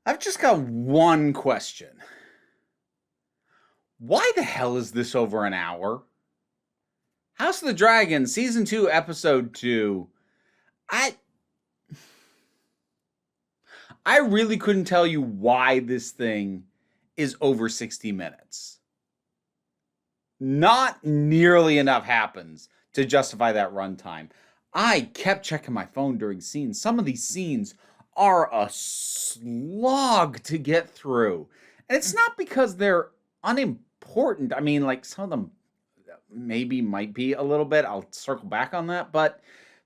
I've just got one question. Why the hell is this over an hour? House of the Dragon, Season 2, Episode 2. I I really couldn't tell you why this thing is over 60 minutes. Not nearly enough happens to justify that runtime. I kept checking my phone during scenes. Some of these scenes are a slog to get through. And it's not because they're unimportant. I mean, like, some of them maybe might be a little bit. I'll circle back on that. But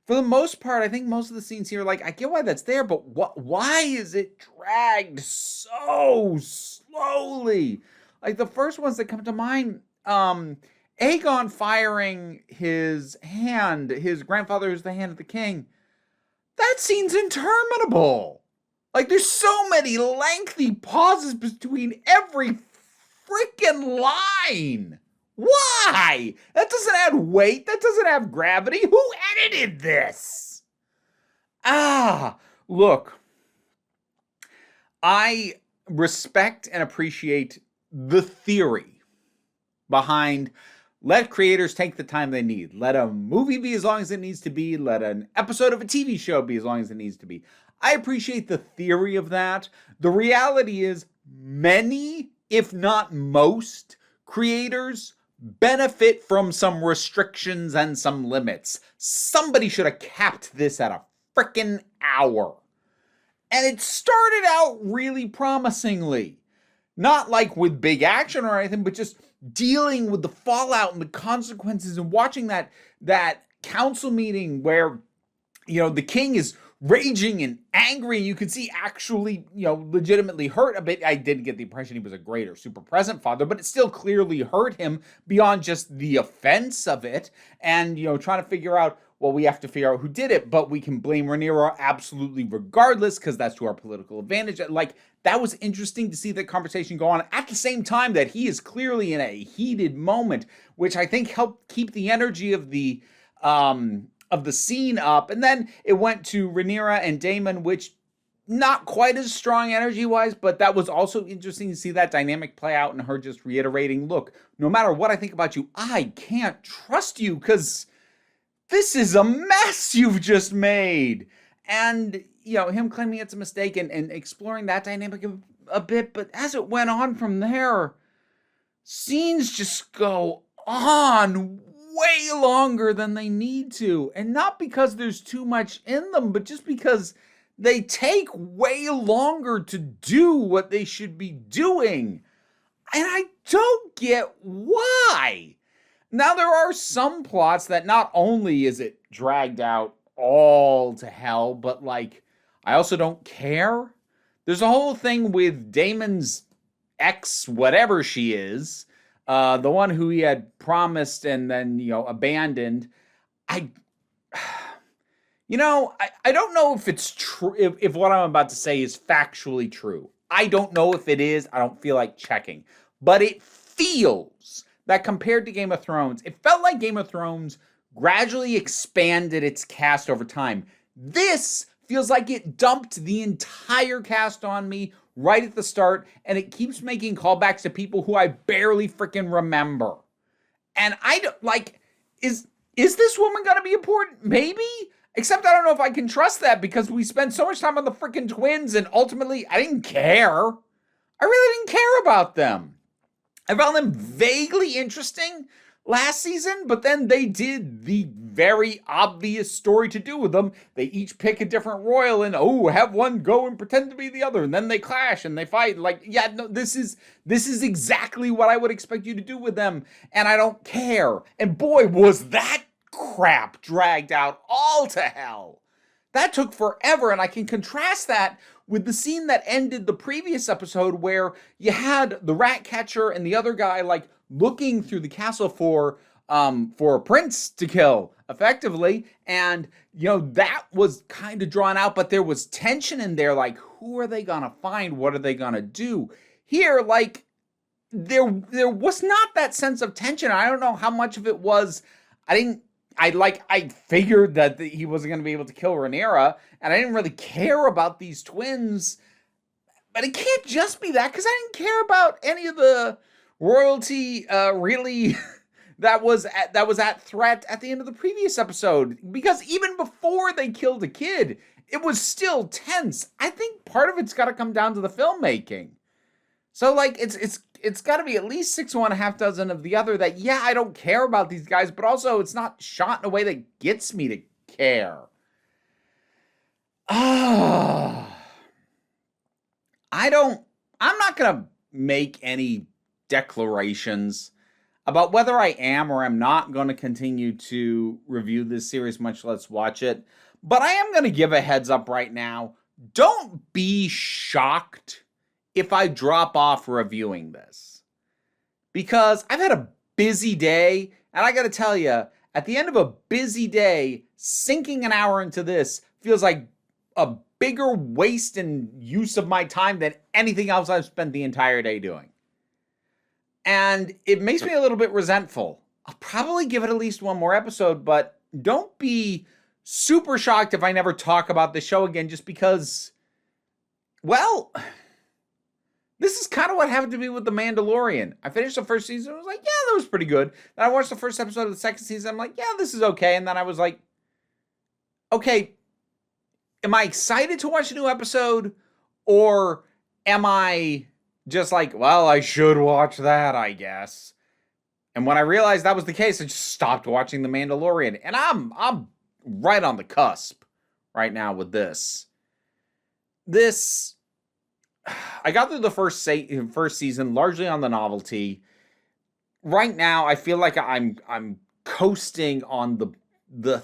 for the most part, I think most of the scenes here, like, I get why that's there, but why is it dragged so slowly? Like, the first ones that come to mind, Aegon firing his grandfather who's the hand of the king. That scene's interminable. Like, there's so many lengthy pauses between every freaking line. Why? That doesn't add weight. That doesn't have gravity. Who edited this? Look. I respect and appreciate the theory behind let creators take the time they need. Let a movie be as long as it needs to be. Let an episode of a TV show be as long as it needs to be. I appreciate the theory of that. The reality is many, if not most, creators benefit from some restrictions and some limits. Somebody should have capped this at a frickin' hour. And it started out really promisingly. Not like with big action or anything, but just dealing with the fallout and the consequences and watching that council meeting where, the king is raging and angry. You can see actually, legitimately hurt a bit. I didn't get the impression he was a great or super present father, but it still clearly hurt him beyond just the offense of it. And, trying to figure out, well, we have to figure out who did it, but we can blame Rhaenyra absolutely regardless because that's to our political advantage. Like, that was interesting to see that conversation go on at the same time that he is clearly in a heated moment, which I think helped keep the energy of the scene up. And then it went to Rhaenyra and Daemon, which not quite as strong energy-wise, but that was also interesting to see that dynamic play out and her just reiterating, look, no matter what I think about you, I can't trust you because this is a mess you've just made. And, him claiming it's a mistake and exploring that dynamic a bit. But as it went on from there, scenes just go on way longer than they need to. And not because there's too much in them, but just because they take way longer to do what they should be doing. And I don't get why. Now, there are some plots that not only is it dragged out all to hell, but, like, I also don't care. There's a whole thing with Daemon's ex, whatever she is, the one who he had promised and then, abandoned. I don't know if it's true, if what I'm about to say is factually true. I don't know if it is. I don't feel like checking. But it feels that compared to Game of Thrones, it felt like Game of Thrones gradually expanded its cast over time. This feels like it dumped the entire cast on me right at the start, and it keeps making callbacks to people who I barely freaking remember. And I don't, like, is this woman gonna be important? Maybe? Except I don't know if I can trust that because we spent so much time on the freaking twins and ultimately I didn't care. I really didn't care about them. I found them vaguely interesting last season, but then they did the very obvious story to do with them. They each pick a different royal and, have one go and pretend to be the other, and then they clash and they fight. Like, yeah, no, this is exactly what I would expect you to do with them, and I don't care. And boy, was that crap dragged out all to hell. That took forever, and I can contrast that with the scene that ended the previous episode where you had the rat catcher and the other guy, like, looking through the castle for a prince to kill, effectively. And, that was kind of drawn out, but there was tension in there, like, who are they gonna find? What are they gonna do? Here, like, there was not that sense of tension. I don't know how much of it was, I figured that he wasn't going to be able to kill Rhaenyra, and I didn't really care about these twins. But it can't just be that, because I didn't care about any of the royalty really that was at threat at the end of the previous episode. Because even before they killed a kid, it was still tense. I think part of it's got to come down to the filmmaking. So like it's got to be at least 6 of one, half dozen of the other. That yeah, I don't care about these guys, but also it's not shot in a way that gets me to care. I'm not going to make any declarations about whether I am or am not going to continue to review this series, much less watch it. But I am going to give a heads up right now. Don't be shocked if I drop off reviewing this. Because I've had a busy day, and I got to tell you, at the end of a busy day, sinking an hour into this feels like a bigger waste and use of my time than anything else I've spent the entire day doing. And it makes me a little bit resentful. I'll probably give it at least one more episode, but don't be super shocked if I never talk about the show again, just because, well, this is kind of what happened to me with The Mandalorian. I finished the first season, I was like, yeah, that was pretty good. Then I watched the first episode of the second season, I'm like, yeah, this is okay. And then I was like, okay, am I excited to watch a new episode? Or am I just like, well, I should watch that, I guess. And when I realized that was the case, I just stopped watching The Mandalorian. And I'm right on the cusp right now with this. I got through the first season largely on the novelty. Right now, I feel like I'm coasting on the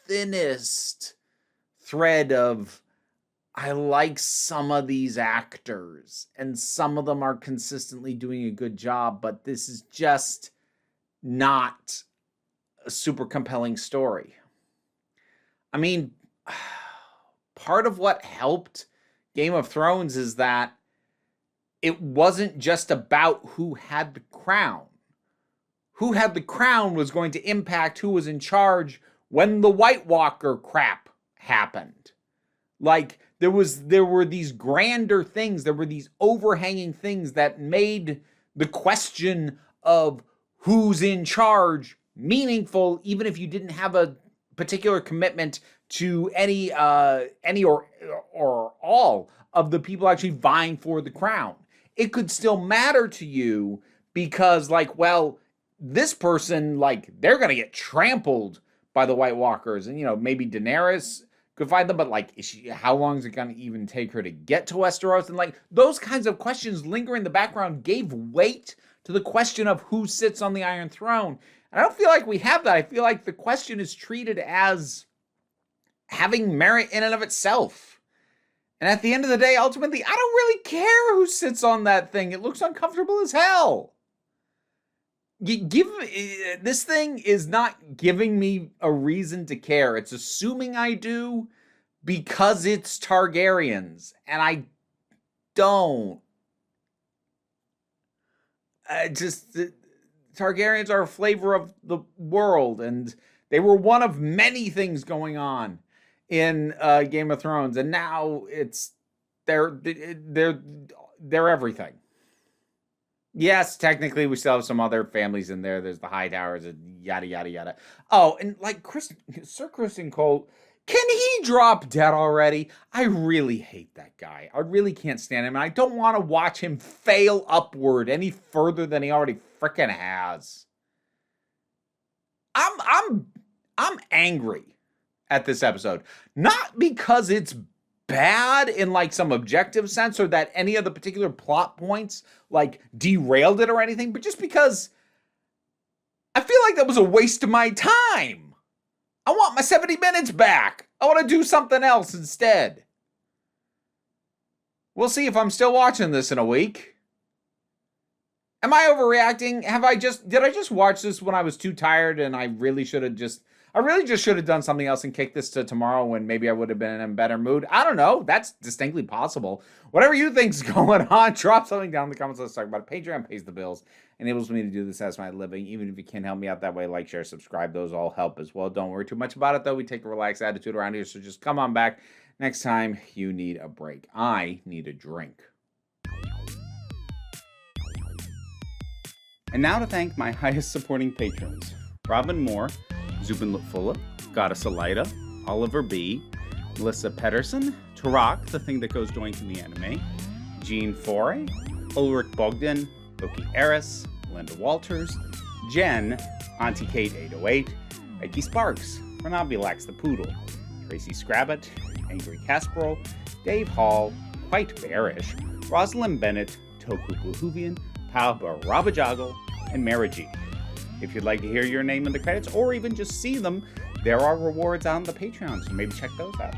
thinnest thread of, I like some of these actors and some of them are consistently doing a good job, but this is just not a super compelling story. I mean, part of what helped Game of Thrones is that it wasn't just about who had the crown. Who had the crown was going to impact who was in charge when the White Walker crap happened. Like, there were these grander things, there were these overhanging things that made the question of who's in charge meaningful, even if you didn't have a particular commitment to any or all of the people actually vying for the crown. It could still matter to you because, like, well, this person, like, they're going to get trampled by the White Walkers. And, you know, maybe Daenerys could find them, but, like, how long is it going to even take her to get to Westeros? And, like, those kinds of questions linger in the background gave weight to the question of who sits on the Iron Throne. And I don't feel like we have that. I feel like the question is treated as having merit in and of itself. And at the end of the day, ultimately, I don't really care who sits on that thing. It looks uncomfortable as hell. This thing is not giving me a reason to care. It's assuming I do because it's Targaryens, and I don't. Targaryens are a flavor of the world, and they were one of many things going on in Game of Thrones, and now they're everything. Yes, technically we still have some other families in there. There's the Hightowers and yada yada yada. Oh, and like Sir Criston Cole, can he drop dead already? I really hate that guy. I really can't stand him, and I don't want to watch him fail upward any further than he already freaking has. I'm angry at this episode, not because it's bad in like some objective sense or that any of the particular plot points like derailed it or anything, but just because I feel like that was a waste of my time. I want my 70 minutes back. I want to do something else instead. We'll see if I'm still watching this in a week. Am I overreacting? Did I just watch this when I was too tired and I really should have just done something else and kicked this to tomorrow when maybe I would have been in a better mood? I don't know. That's distinctly possible. Whatever you think's going on, drop something down in the comments. Let's talk about it. Patreon pays the bills, enables me to do this as my living. Even if you can't help me out that way, like, share, subscribe. Those all help as well. Don't worry too much about it, though. We take a relaxed attitude around here, so just come on back next time you need a break. I need a drink. And now to thank my highest supporting patrons: Robin Moore, Zubin Lutfula, Goddess Elida, Oliver B., Melissa Pedersen, Tarak, the thing that goes doink in the anime, Jean Foray, Ulrich Bogdan, Loki Eris, Linda Walters, Jen, Auntie Kate 808, Becky Sparks, Renabulax the Poodle, Tracy Scrabbit, Angry Kasparov, Dave Hall, Quite Bearish, Rosalind Bennett, Toku Bluhuvian, Pal Barabajagal, and Mara G. If you'd like to hear your name in the credits or even just see them, there are rewards on the Patreon, so maybe check those out.